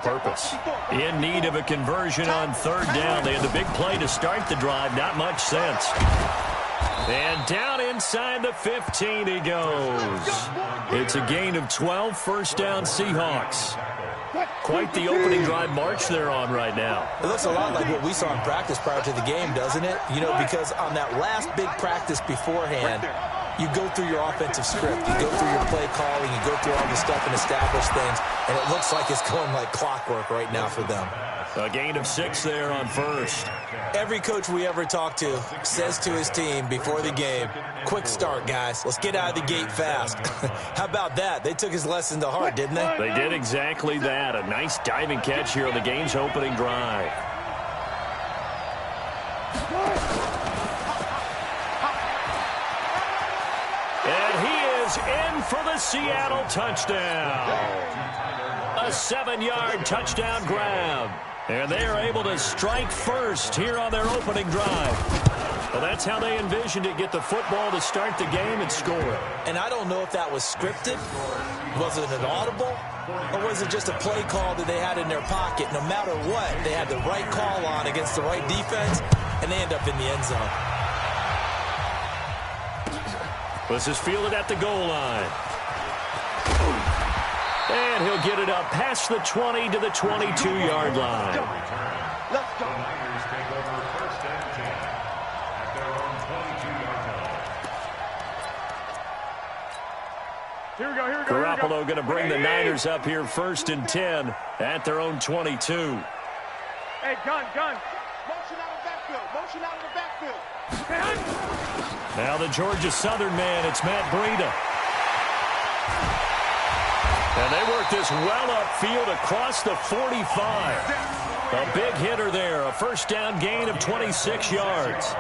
Purpose. In need of a conversion on third down. They had the big play to start the drive. Not much sense. And down inside the 15 he goes. It's a gain of 12, first down Seahawks. Quite the opening drive march they're on right now. It looks a lot like what we saw in practice prior to the game, doesn't it? You know, because on that last big practice beforehand, you go through your offensive script. You go through your play calling. You go through all the stuff and establish things. And it looks like it's going like clockwork right now for them. A gain of 6 there on first. Every coach we ever talk to says to his team before the game, quick start, guys. Let's get out of the gate fast. How about that? They took his lesson to heart, didn't they? They did exactly that. A nice diving catch here on the game's opening drive. And he is in for the Seattle touchdown. A 7-yard touchdown grab. And they are able to strike first here on their opening drive. Well, that's how they envisioned it, get the football to start the game and score. And I don't know if that was scripted. Was it an audible? Or was it just a play call that they had in their pocket? No matter what, they had the right call on against the right defense, and they end up in the end zone. This is fielded at the goal line. And he'll get it up past the 20 to the 22-yard line. Let's go. Here we go, here we go. Garoppolo going to bring the Niners up here first and 10 at their own 22. Hey, gun. Motion out of the backfield. Motion out of the backfield. Now the Georgia Southern man, it's Matt Breida. And they work this well upfield across the 45. A big hitter there, a first down gain of 26 yards.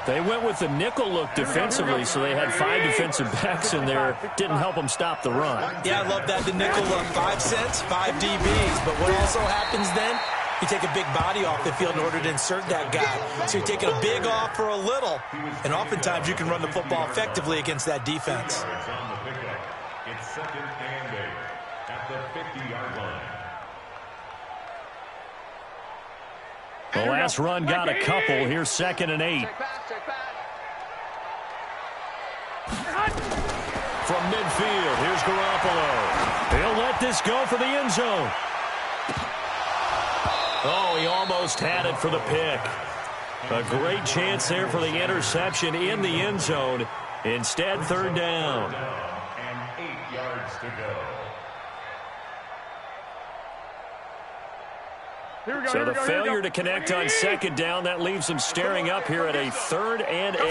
They went with the nickel look defensively, so they had 5 defensive backs in there. Didn't help them stop the run. Yeah, I love that, the nickel look. 5 cents, 5 DBs. But what also happens then, you take a big body off the field in order to insert that guy. So you're taking a big off for a little. And oftentimes you can run the football effectively against that defense. It's second and 8 at the 50-yard line. The last run got a couple. Here's second and 8. From midfield, here's Garoppolo. He'll let this go for the end zone. Oh, he almost had it for the pick. A great chance there for the interception in the end zone. Instead, third down. And 8 yards to go. So the failure to connect on second down, that leaves them staring up here at a 3rd and 8.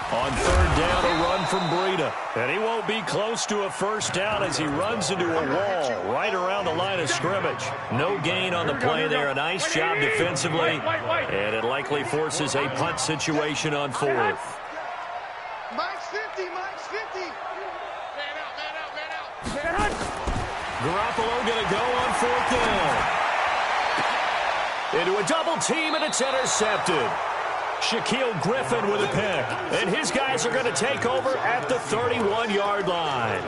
On third down, a run from Breida. And he won't be close to a first down as he runs into a wall right around the line of scrimmage. No gain on the play there. A nice job defensively. And it likely forces a punt situation on 4th. Mike's 50. Man out. Garoppolo going to go on 4th down. Into a double team, and it's intercepted. Shaquille Griffin with a pick. And his guys are going to take over at the 31-yard line.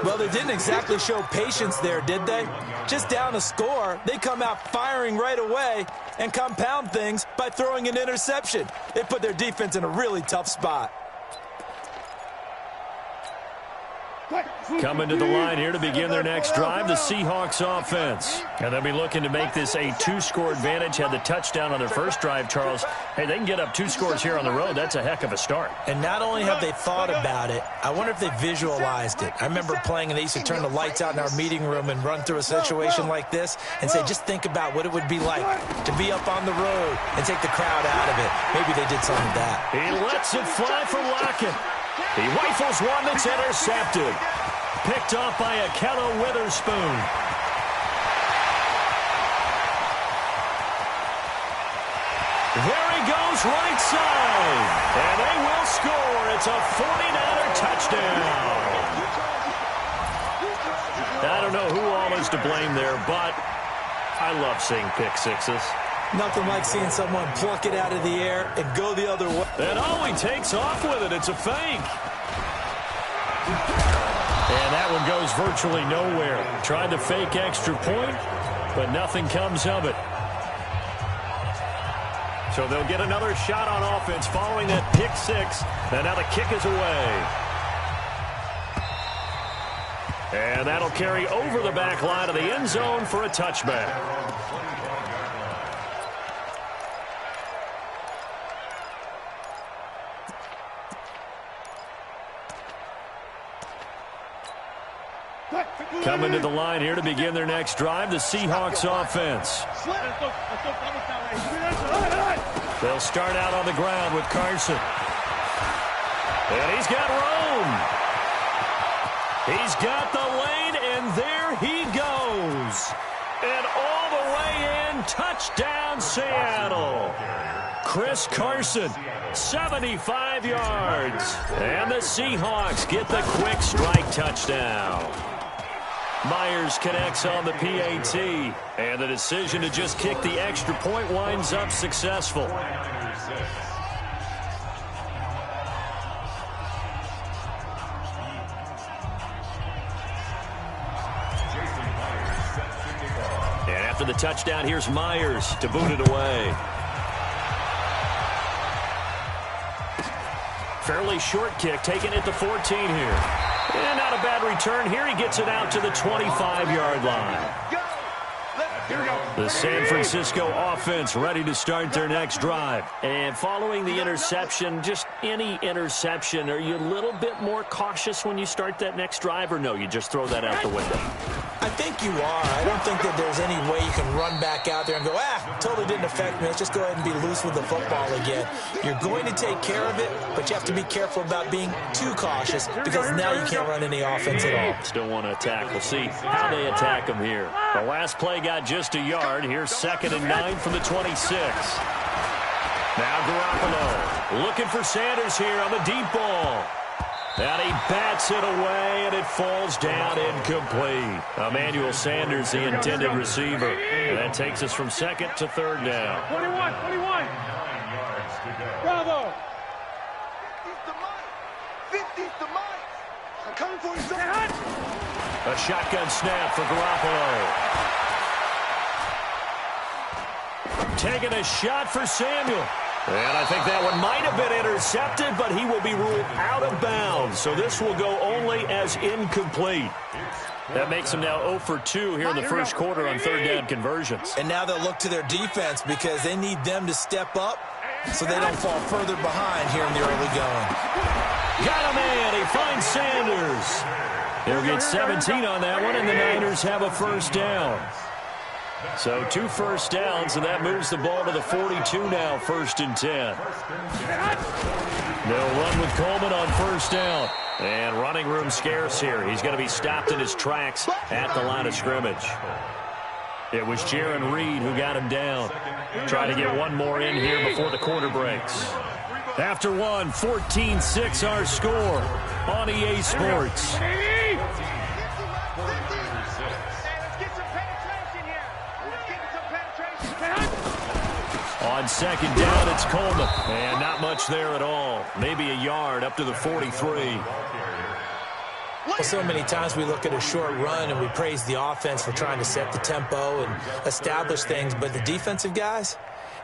Well, they didn't exactly show patience there, did they? Just down a score, they come out firing right away and compound things by throwing an interception. They put their defense in a really tough spot. Coming to the line here to begin their next drive, the Seahawks offense. And they'll be looking to make this a 2-score advantage. Had the touchdown on their first drive, Charles. Hey, they can get up 2 scores here on the road. That's a heck of a start. And not only have they thought about it, I wonder if they visualized it. I remember playing and they used to turn the lights out in our meeting room and run through a situation like this and say, just think about what it would be like to be up on the road and take the crowd out of it. Maybe they did something like that. He lets it fly for Lockett. He rifles one that's intercepted. Picked off by Akello Witherspoon. There he goes, right side. And they will score. It's a 49er touchdown. I don't know who all is to blame there, but I love seeing pick sixes. Nothing like seeing someone pluck it out of the air and go the other way. And he takes off with it. It's a fake. And And that one goes virtually nowhere. Tried to fake extra point, but nothing comes of it. So they'll get another shot on offense following that pick six. And now the kick is away. And that'll carry over the back line of the end zone for a touchback. Coming to the line here to begin their next drive, the Seahawks offense. They'll start out on the ground with Carson. And he's got room. He's got the lane, and there he goes. And all the way in, touchdown Seattle. Chris Carson, 75 yards. And the Seahawks get the quick strike touchdown. Myers connects on the PAT, and the decision to just kick the extra point winds up successful. And after the touchdown, here's Myers to boot it away. Fairly short kick, taken at the 14 here. And not a bad return here. He gets it out to the 25-yard line. The San Francisco offense ready to start their next drive. And following the interception, just any interception, are you a little bit more cautious when you start that next drive, or no, you just throw that out the window? I think you are. I don't think that there's any way you can run back out there and go, totally didn't affect me. Let's just go ahead and be loose with the football again. You're going to take care of it, but you have to be careful about being too cautious because now you can't run any offense at all. Still want to attack. We'll see how they attack them here. The last play got just a yard. Here's 2nd and 9 from the 26. Now Garoppolo looking for Sanders here on the deep ball. And he bats it away, and it falls down incomplete. Emmanuel Sanders, the intended receiver. And that takes us from 2nd to 3rd down. 21. Bravo. 50's the mic. I'm coming for you, son. A shotgun snap for Garoppolo. Taking a shot for Samuel. And I think that one might have been intercepted, but he will be ruled out of bounds. So this will go only as incomplete. That makes him now 0 for 2 here in the first quarter on 3rd down conversions. And now they'll look to their defense because they need them to step up so they don't fall further behind here in the early going. Got a man. He finds Sanders. They'll get 17 on that one, and the Niners have a first down. So 2 first downs, and that moves the ball to the 42 now, 1st and 10. They'll run with Coleman on 1st down. And running room scarce here. He's going to be stopped in his tracks at the line of scrimmage. It was Jaron Reed who got him down. Try to get one more in here before the quarter breaks. After one, 14-6 our score on EA Sports. On 2nd down, it's Coleman. And not much there at all. Maybe a yard up to the 43. Well, so many times we look at a short run and we praise the offense for trying to set the tempo and establish things. But the defensive guys,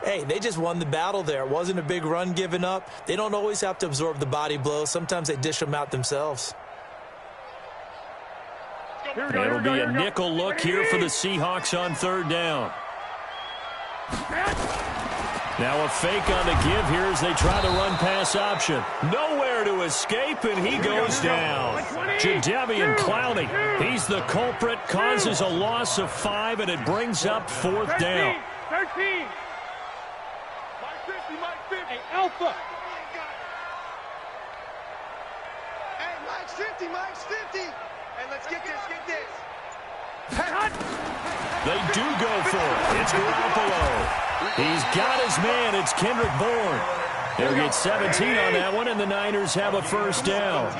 hey, they just won the battle there. It wasn't a big run given up. They don't always have to absorb the body blows. Sometimes they dish them out themselves. It'll be a nickel look here for the Seahawks on 3rd down. Now a fake on the give here as they try to run pass option. Nowhere to escape, and he goes down. Jadeveon Clowney, he's the culprit, causes a loss of 5, and it brings up 4th down. 13. Mike 50. Hey, Alpha. Hey, Mike's 50. Hey, let's get this. They do go for it. It's Garoppolo. He's got his man. It's Kendrick Bourne. They'll get 17 on that one, and the Niners have a first down.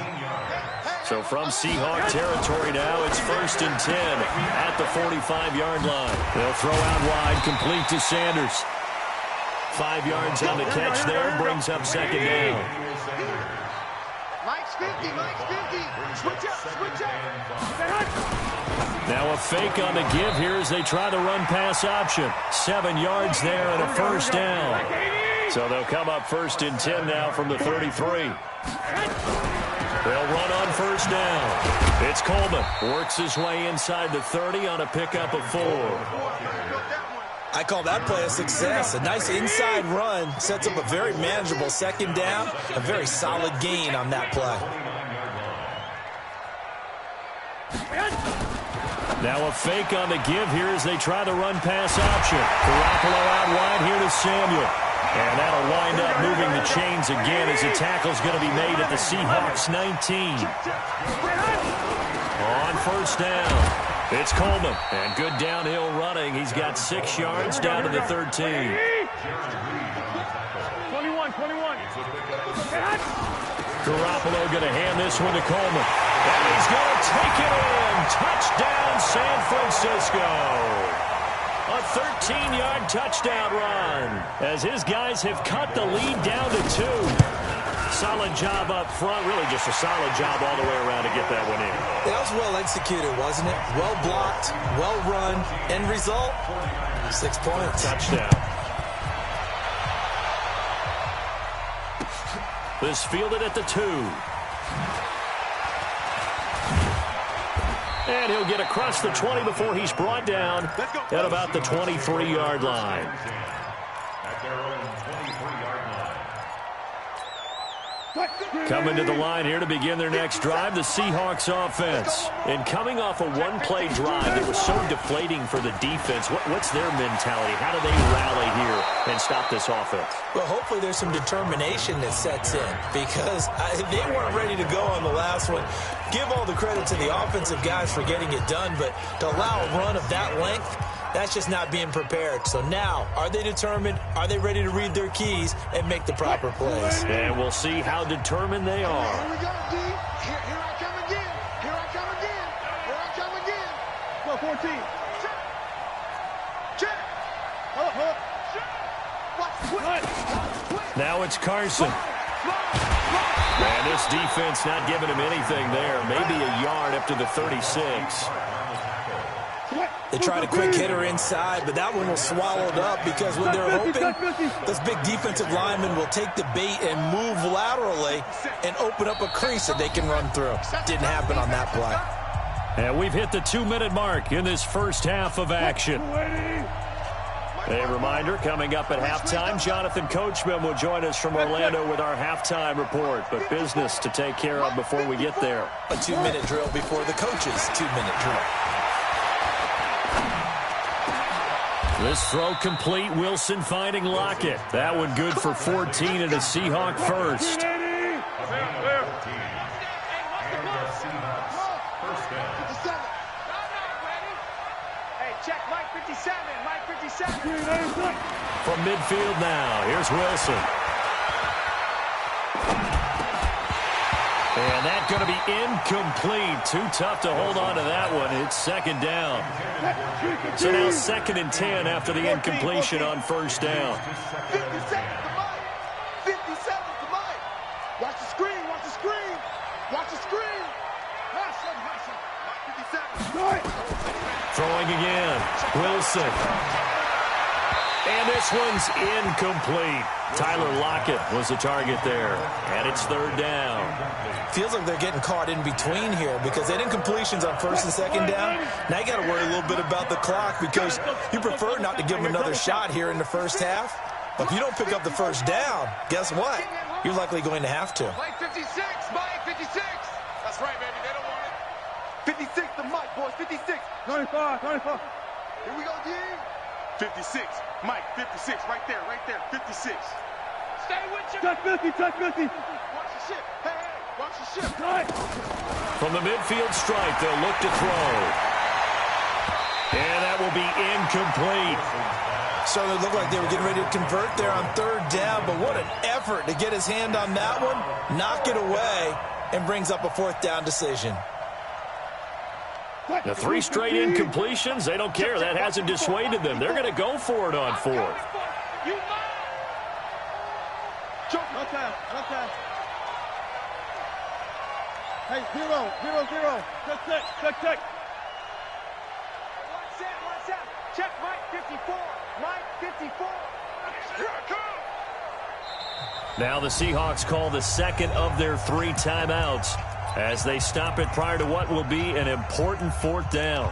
So from Seahawk territory now, it's 1st and 10 at the 45-yard line. They'll throw out wide, complete to Sanders. 5 yards on the catch there, brings up 2nd down. Mike Mike's 50, Mike's 50. Switch up, switch up. Now a fake on the give here as they try the run-pass option. 7 yards there and a first down. So they'll come up 1st and 10 now from the 33. They'll run on first down. It's Coleman. Works his way inside the 30 on a pickup of 4. I call that play a success. A nice inside run sets up a very manageable 2nd down. A very solid gain on that play. Now a fake on the give here as they try the run-pass option. Garoppolo out wide here to Samuel. And that'll wind up moving the chains again as the tackle's going to be made at the Seahawks 19. On first down, it's Coleman. And good downhill running. He's got 6 yards down to the 13. 21. Garoppolo going to hand this one to Coleman. And he's going to take it in. Touchdown, San Francisco. A 13-yard touchdown run as his guys have cut the lead down to 2. Solid job up front. Really just a solid job all the way around to get that one in. That was well executed, wasn't it? Well blocked, well run. End result, 6 points. Touchdown. This fielded at the 2. And he'll get across the 20 before he's brought down at about the 23-yard line. At their own 23-yard line. Coming to the line here to begin their next drive, the Seahawks offense. And coming off a one-play drive that was so deflating for the defense, what's their mentality? How do they rally here and stop this offense? Well, hopefully there's some determination that sets in because they weren't ready to go on the last one. Give all the credit to the offensive guys for getting it done, but to allow a run of that length, that's just not being prepared. So now, are they determined? Are they ready to read their keys and make the proper plays? And we'll see how determined they are. Here we go, D. Here I come again. Here I come again. Here I come again. Go, 14. Check. Hold up. Now it's Carson. And this defense not giving him anything there. Maybe a yard up to the 36. They tried a quick hitter inside, but that one was swallowed up because what they're hoping, those big defensive linemen will take the bait and move laterally and open up a crease that they can run through. Didn't happen on that play. And we've hit the 2-minute mark in this first half of action. A reminder, coming up at halftime, Jonathan Coachman will join us from Orlando with our halftime report. But business to take care of before we get there. A 2-minute drill before the coach's 2-minute drill. This throw complete. Wilson finding Lockett. That one good for 14 and a Seahawk first. Check Mike 57, Mike 57. From midfield now, here's Wilson. And that's going to be incomplete. Too tough to hold on to that one. It's 2nd down. So now 2nd and 10 after the incompletion on first down. 57 to Mike. 57 to Mike. Watch the screen, watch the screen. Watch the screen. Mike 57. Throwing again. Wilson. And this one's incomplete. Tyler Lockett was the target there. And it's 3rd down. Feels like they're getting caught in between here because they had incompletions on 1st and 2nd down. Now you got to worry a little bit about the clock because you prefer not to give them another shot here in the first half. But if you don't pick up the first down, guess what? You're likely going to have to. Mike 56, Mike 56. That's right, baby. They don't want it. 56 to Mike, boys. 56. 95. Here we go, D. 56. Mike, 56. Right there, 56. Stay with you. Touch 50, touch 50. Watch the ship. Hey, watch the ship. Right. From the midfield stripe, they'll look to throw. And that will be incomplete. So it looked like they were getting ready to convert there on 3rd down, but what an effort to get his hand on that one, knock it away, and brings up a 4th down decision. The 3 straight incompletions, they don't care. That hasn't dissuaded them. They're going to go for it on 4th. Hey, 0, 0, 0. Check. Watch out. Check Mike 54. Mike 54. Here I come. Now the Seahawks call the second of their 3 timeouts as they stop it prior to what will be an important 4th down.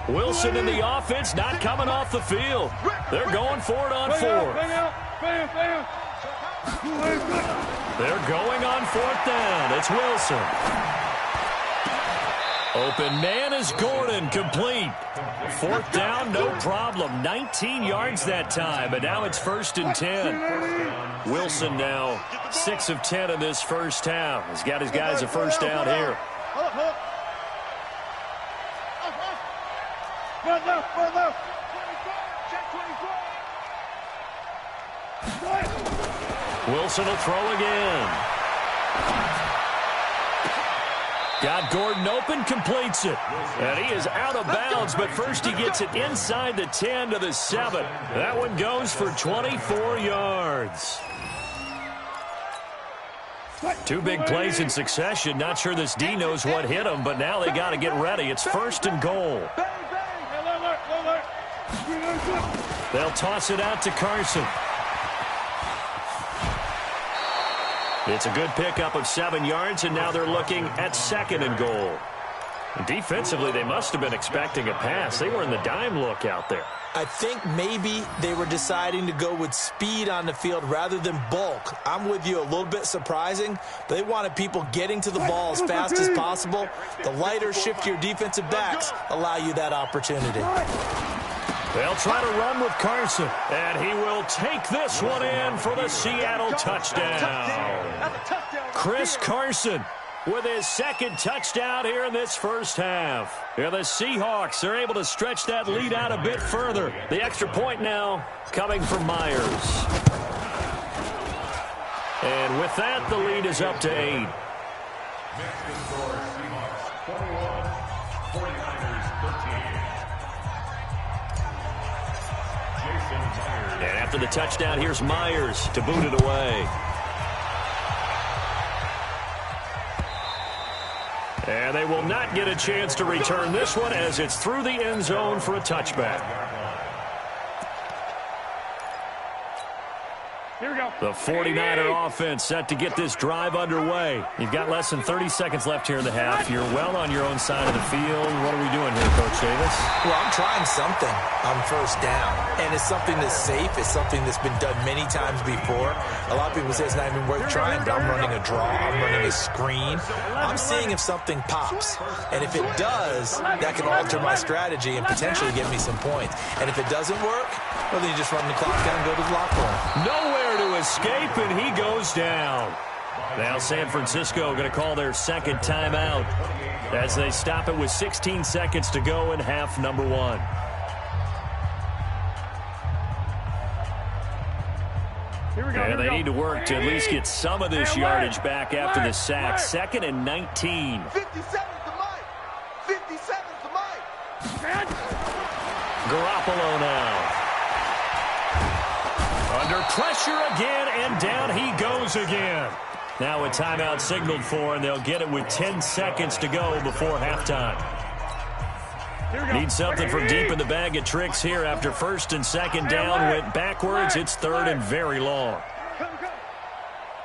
Wilson in the offense, not coming off the field. They're going for it on 4th. They're going on 4th down. It's Wilson. Open man is Gordon, complete. 4th down, no problem. 19 yards that time, but now it's 1st and 10. Wilson now 6 of 10 in this first half. He's got his guys a 1st down here. Wilson will throw again. Got Gordon open, completes it. And he is out of bounds, but first he gets it inside the 10 to the 7. That one goes for 24 yards. 2 big plays in succession. Not sure this D knows what hit him, but now they got to get ready. It's 1st and goal. They'll toss it out to Carson. It's a good pickup of 7 yards, and now they're looking at 2nd and goal. Defensively, they must have been expecting a pass. They were in the dime look out there. I think maybe they were deciding to go with speed on the field rather than bulk. I'm with you, a little bit surprising. They wanted people getting to the ball as fast as possible. The lighter, shiftier defensive backs allow you that opportunity. They'll try to run with Carson, and he will take this one in for the Seattle touchdown. Chris Carson with his 2nd touchdown here in this first half. Yeah, the Seahawks are able to stretch that lead out a bit further. The extra point now coming from Myers. And with that, the lead is up to 8. And after the touchdown, here's Myers to boot it away. And they will not get a chance to return this one as it's through the end zone for a touchback. Here we go. The 49er offense set to get this drive underway. You've got less than 30 seconds left here in the half. You're well on your own side of the field. What are we doing here, Coach Davis? Well, I'm trying something on 1st down, and it's something that's safe. It's something that's been done many times before. A lot of people say it's not even worth trying, but I'm running a draw. I'm running a screen. I'm seeing if something pops, and if it does, that can alter my strategy and potentially get me some points. And if it doesn't work, well, then you just run the clock down and go to the locker room. Nowhere to escape, and he goes down. Now San Francisco going to call their 2nd timeout as they stop it with 16 seconds to go in half number 1. And they need to work to at least get some of this yardage back after the sack. 2nd and 19. 57's the mic. 57's the mic. Garoppolo now. Under pressure again, and down he goes again. Now a timeout signaled for, and they'll get it with 10 seconds to go before halftime. Need something from deep in the bag of tricks here after 1st and 2nd down. Went backwards. It's 3rd and very long.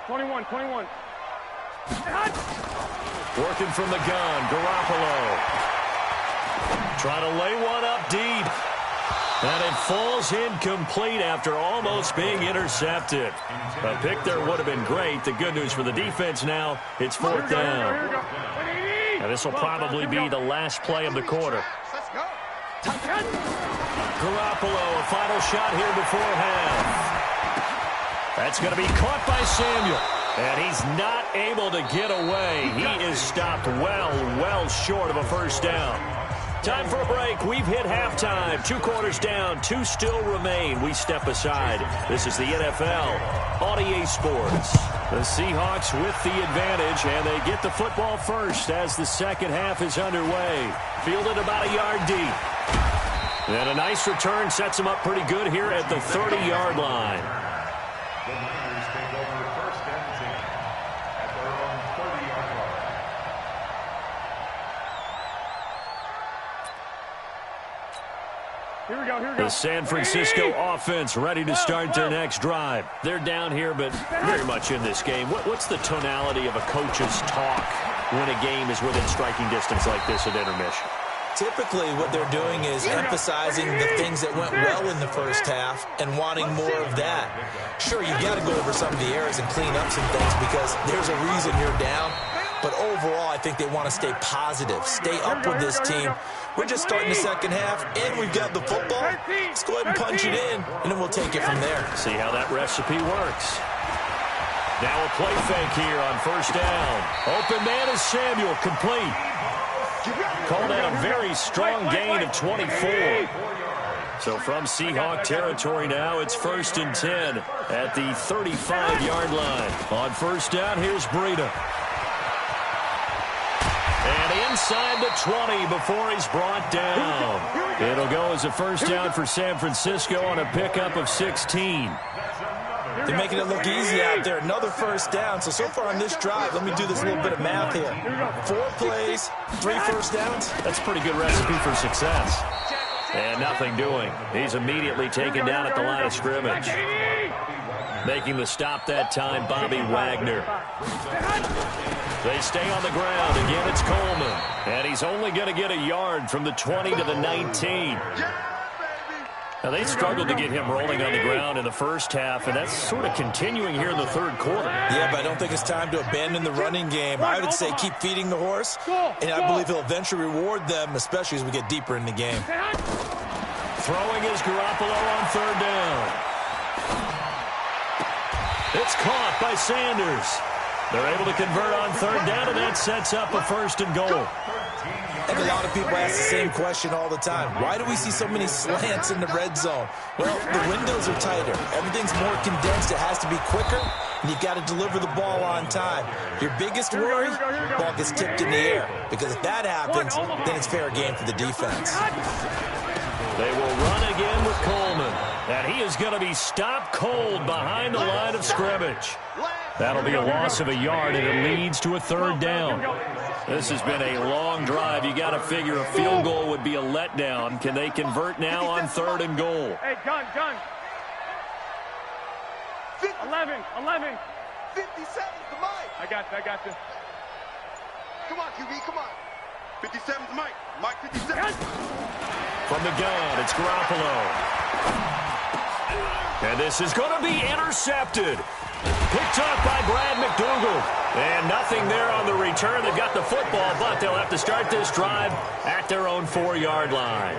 21. Working from the gun, Garoppolo. Trying to lay one up deep. And it falls incomplete after almost being intercepted. A pick there would have been great. The good news for the defense now, it's 4th down. And this will probably be the last play of the quarter. Garoppolo, a final shot here before half. That's going to be caught by Samuel. And he's not able to get away. He is stopped well short of a 1st down. Time for a break. We've hit halftime. 2 quarters down. 2 still remain. We step aside. This is the NFL on EA Sports. The Seahawks with the advantage, and they get the football first as the second half is underway. Fielded about a yard deep. And a nice return sets them up pretty good here at the 30-yard line. The Niners take over first and 10 at their own 30-yard line. Here we go, here we go. The San Francisco offense ready to start their next drive. They're down here, but very much in this game. What's the tonality of a coach's talk when a game is within striking distance like this at intermission? Typically, what they're doing is emphasizing the things that went well in the first half and wanting more of that. Sure, you've got to go over some of the errors and clean up some things because there's a reason you're down. But overall, I think they want to stay positive, stay up with this team. We're just starting the second half, and we've got the football. Let's go ahead and punch it in, and then we'll take it from there. See how that recipe works. Now a play fake here on first down. Open man is Samuel, complete. Called out a very strong gain of 24. So from Seahawk territory now, it's 1st and 10 at the 35-yard line. On first down, here's Breida. And inside the 20 before he's brought down. It'll go as a first down for San Francisco on a pickup of 16. They're making it look easy out there. Another first down. So far on this drive, let me do this little bit of math here. 4 plays, 3 first downs. That's a pretty good recipe for success. And nothing doing. He's immediately taken down at the line of scrimmage. Making the stop that time, Bobby Wagner. They stay on the ground. Again, it's Coleman. And he's only going to get a yard from the 20 to the 19. Now, they struggled to get him rolling on the ground in the first half, and that's sort of continuing here in the third quarter. Yeah, but I don't think it's time to abandon the running game. I would say keep feeding the horse, and I believe he'll eventually reward them, especially as we get deeper in the game. Throwing is Garoppolo on third down. It's caught by Sanders. They're able to convert on third down, and that sets up a 1st and goal. And a lot of people ask the same question all the time. Why do we see so many slants in the red zone? Well, the windows are tighter. Everything's more condensed. It has to be quicker, and you've got to deliver the ball on time. Your biggest worry, ball gets tipped in the air. Because if that happens, then it's fair game for the defense. They will run again with Coleman. And he is going to be stopped cold behind the line of scrimmage. That'll be a loss of a yard, and it leads to a 3rd down. This has been a long drive. You got to figure a field goal would be a letdown. Can they convert now on 3rd and goal? Hey, gun. 11. 50 seconds to Mike. I got this. Come on, QB, come on. 57's Mike. Mike, 57. From the gun, it's Garoppolo. And this is going to be intercepted. Picked up by Brad McDougal. And nothing there on the return. They've got the football, but they'll have to start this drive at their own 4-yard line.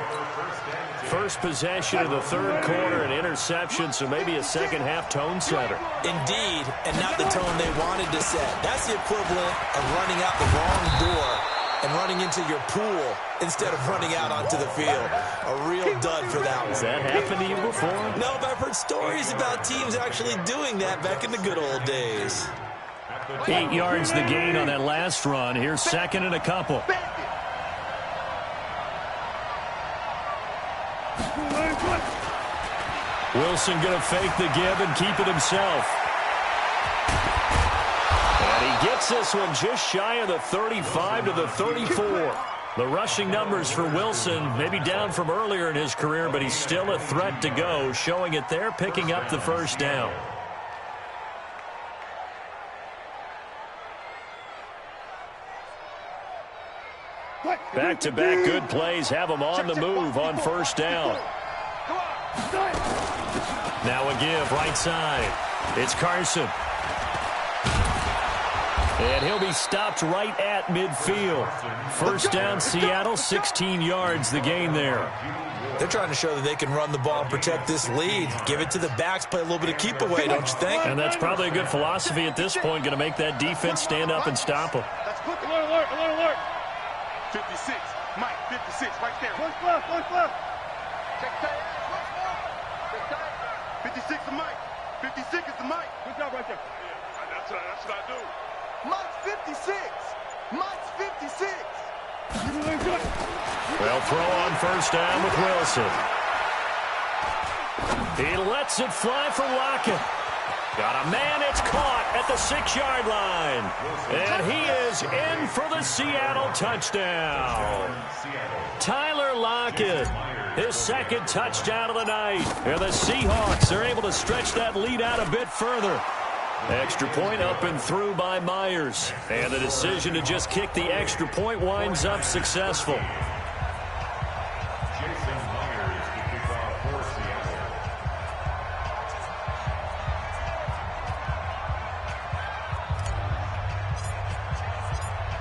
First possession of the third quarter, an interception, so maybe a second-half tone setter. Indeed, and not the tone they wanted to set. That's the equivalent of running out the wrong door and running into your pool instead of running out onto the field. A real dud for that one. Has that happened to you before? No, but I've heard stories about teams actually doing that back in the good old days. 8 yards the gain on that last run. Here's 2nd and a couple. Wilson going to fake the give and keep it himself. And he gets this one just shy of the 35 to the 34. The rushing numbers for Wilson maybe down from earlier in his career, but he's still a threat to go, showing it there, picking up the 1st down. Back-to-back good plays have him on the move on 1st down. Now a give right side. It's Carson. And he'll be stopped right at midfield. 1st down, Seattle, 16 yards the gain there. They're trying to show that they can run the ball and protect this lead. Give it to the backs, play a little bit of keep away, don't you think? And that's probably a good philosophy at this point, going to make that defense stand up and stop them. Alert. 56, Mike, 56, right there. Push left, push left. Check tight. 56 is Mike. 56 is the Mike. Good job right there. Yeah, that's what I do. Mike's 56. Mike's 56. Well, throw on first down with Wilson. He lets it fly for Lockett. Got a man, it's caught at the 6-yard line. And he is in for the Seattle touchdown. Tyler Lockett, his second touchdown of the night. And the Seahawks are able to stretch that lead out a bit further. Extra point up and through by Myers. And the decision to just kick the extra point winds up successful.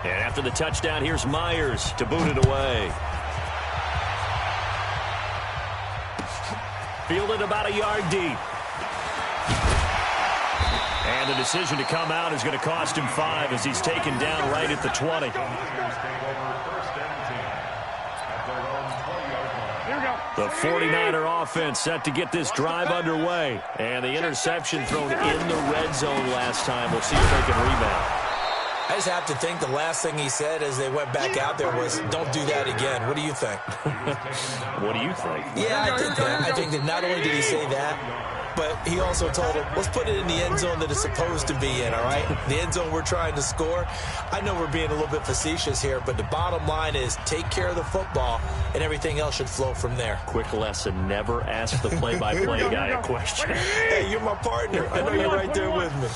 And after the touchdown, here's Myers to boot it away. Fielded about a yard deep. And the decision to come out is going to cost him 5 as he's taken down right at the 20. The 49er offense set to get this drive underway. And the interception thrown in the red zone last time. We'll see if they can rebound. I just have to think the last thing he said as they went back out there was, don't do that again. What do you think? What do you think? Yeah, I think that. I think that not only did he say that, but he also told him, let's put it in the end zone that it's supposed to be in, all right? The end zone we're trying to score. I know we're being a little bit facetious here, but the bottom line is take care of the football, and everything else should flow from there. Quick lesson, never ask the play-by-play guy a question. Hey, you're my partner. I know you're right there with me.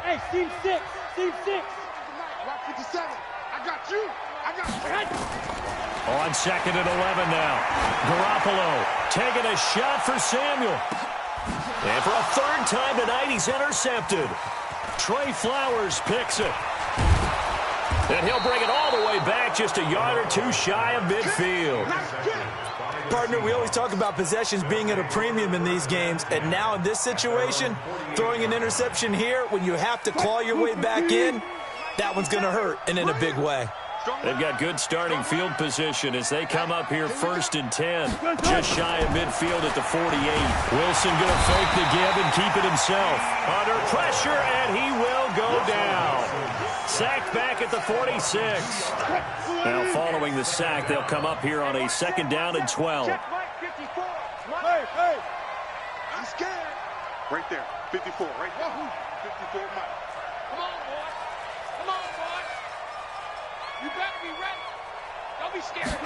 Hey, Team 6. Team 6. Rock 57. I got you. On 2nd and 11 now. Garoppolo taking a shot for Samuel. And for a 3rd time tonight, he's intercepted. Trey Flowers picks it. And he'll bring it all the way back just a yard or 2 shy of midfield. Partner, we always talk about possessions being at a premium in these games, and now in this situation, throwing an interception here when you have to claw your way back in, that one's going to hurt, and in a big way. They've got good starting field position as they come up here 1st and 10, just shy of midfield at the 48. Wilson going to fake the give and keep it himself. Under pressure, and he will go down. Sacked back at the 46. Now following the sack, they'll come up here on a 2nd down and 12. Check Mike 54. Hey. I'm scared. Right there. 54. Right there. 54 Mike. Come on, boy. Come on, boy. You better be ready. Don't be scared.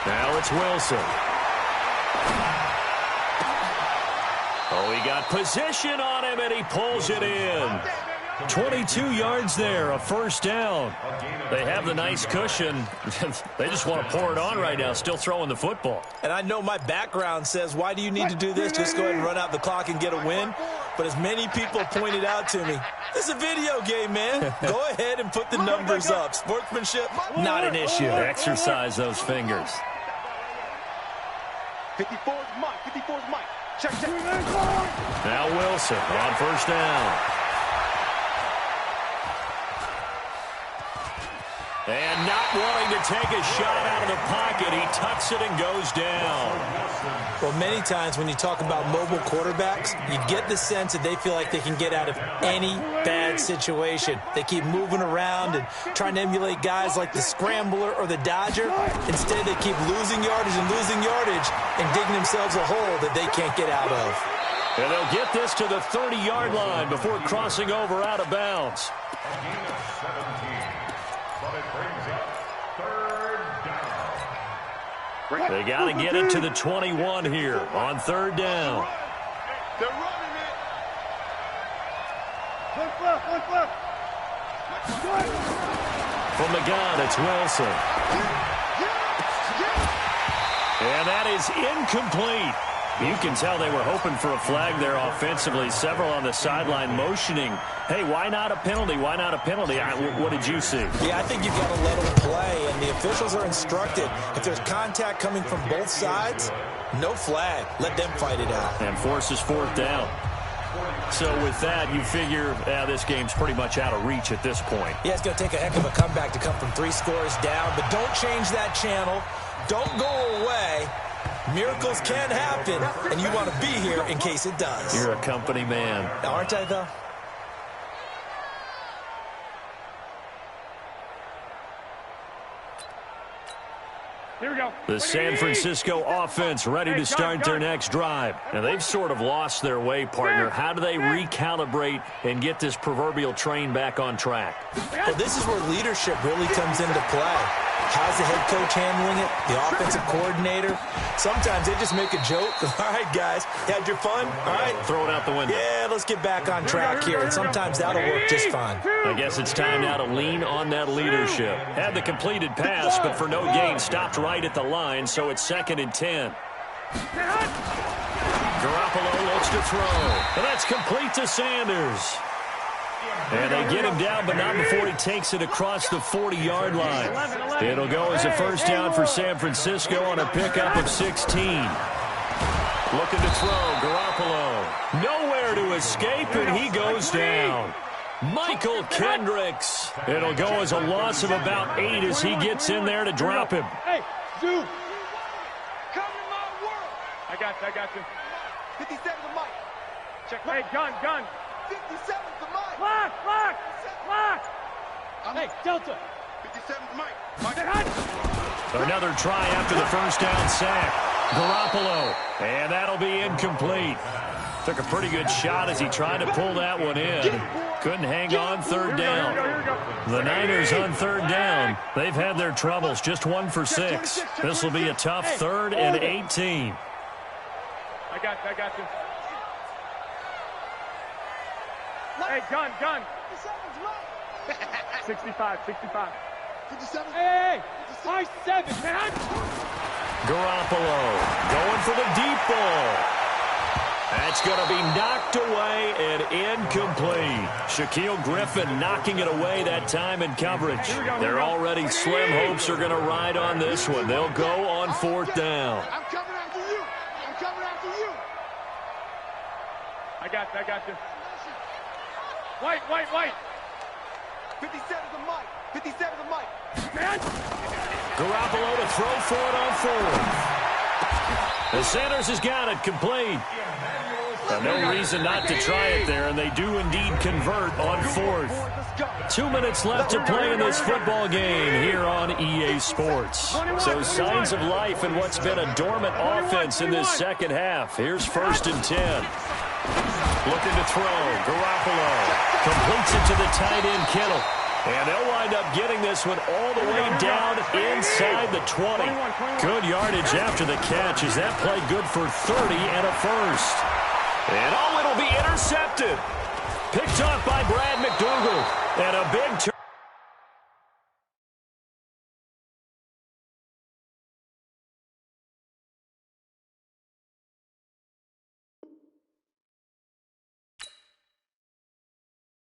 Now it's Wilson. Oh, he got position on him, and he pulls it in. 22 yards there, a 1st down. They have the nice cushion. They just want to pour it on right now, still throwing the football. And I know my background says, why do you need to do this? Just go ahead and run out the clock and get a win. But as many people pointed out to me, this is a video game, man. Go ahead and put the numbers up. Sportsmanship, not an issue. Exercise those fingers. 54 is Mike. 54 is Mike. Check. Now Wilson on 1st down. And not wanting to take a shot out of the pocket, he tucks it and goes down. Well, many times when you talk about mobile quarterbacks, you get the sense that they feel like they can get out of any bad situation. They keep moving around and trying to emulate guys like the Scrambler or the Dodger. Instead, they keep losing yardage and digging themselves a hole that they can't get out of. And they'll get this to the 30-yard line before crossing over out of bounds. They got to get it to the 21 here on 3rd down. They're running it. Push left. From the gun, it's Wilson. And that is incomplete. You can tell they were hoping for a flag there offensively. Several on the sideline motioning, hey, why not a penalty? Why not a penalty? What did you see? Yeah, I think you've got to let them play, and the officials are instructed. If there's contact coming from both sides, no flag. Let them fight it out. And forces 4th down. So with that, you figure this game's pretty much out of reach at this point. Yeah, it's going to take a heck of a comeback to come from 3 scores down, but don't change that channel. Don't go away. Miracles can happen, and you want to be here in case it does. You're a company man. Aren't I, though? Here we go. The San Francisco offense ready to start their next drive. Now, they've sort of lost their way, partner. How do they recalibrate and get this proverbial train back on track? Well, this is where leadership really comes into play. How's the head coach handling it? The offensive coordinator? Sometimes they just make a joke. All right, guys, had your fun? All right. Throw it out the window. Yeah, let's get back on track here, and sometimes that'll work just fine. I guess it's time now to lean on that leadership. Had the completed pass, but for no gain, stopped right at the line, so it's 2nd and 10. Garoppolo looks to throw, and that's complete to Sanders. And they get him down, but not before he takes it across the 40-yard line. It'll go as a first down for San Francisco on a pickup of 16. Looking to throw, Garoppolo. Nowhere to escape, and he goes down. Michael Kendricks. It'll go as a loss of about 8 as he gets in there to drop him. Hey, Zoo. Come to my world. I got you. 57 to Mike. Check. Hey, gun. 57 to Mike. Lock. Hey, Delta. 57 to Mike. Another try after the first down sack. Garoppolo, and that'll be incomplete. Took a pretty good shot as he tried to pull that one in. Couldn't hang on 3rd down. The Niners on 3rd down. They've had their troubles, just 1 for 6. This will be a tough 3rd and 18. I got you. Hey, gun. 65. 57. Hey, 5-7, man. Garoppolo going for the deep ball. That's going to be knocked away and incomplete. Shaquille Griffin knocking it away that time in coverage. Their already slim hopes are going to ride on this one. They'll go on 4th down. I'm coming after you. I got you. White. 57 to Mike. 57 to Mike. Man. Garoppolo to throw for it on 4th. The Sanders has got it complete. No reason not to try it there, and they do indeed convert on 4th. 2 minutes left to play in this football game here on EA Sports. So signs of life in what's been a dormant offense in this second half. Here's 1st and 10. Looking to throw. Garoppolo completes it to the tight end, Kittle. And they'll wind up getting this one all the way down inside the 20. Good yardage after the catch. Is that play good for 30 and a first? And it'll be intercepted. Picked off by Brad McDougal. And a big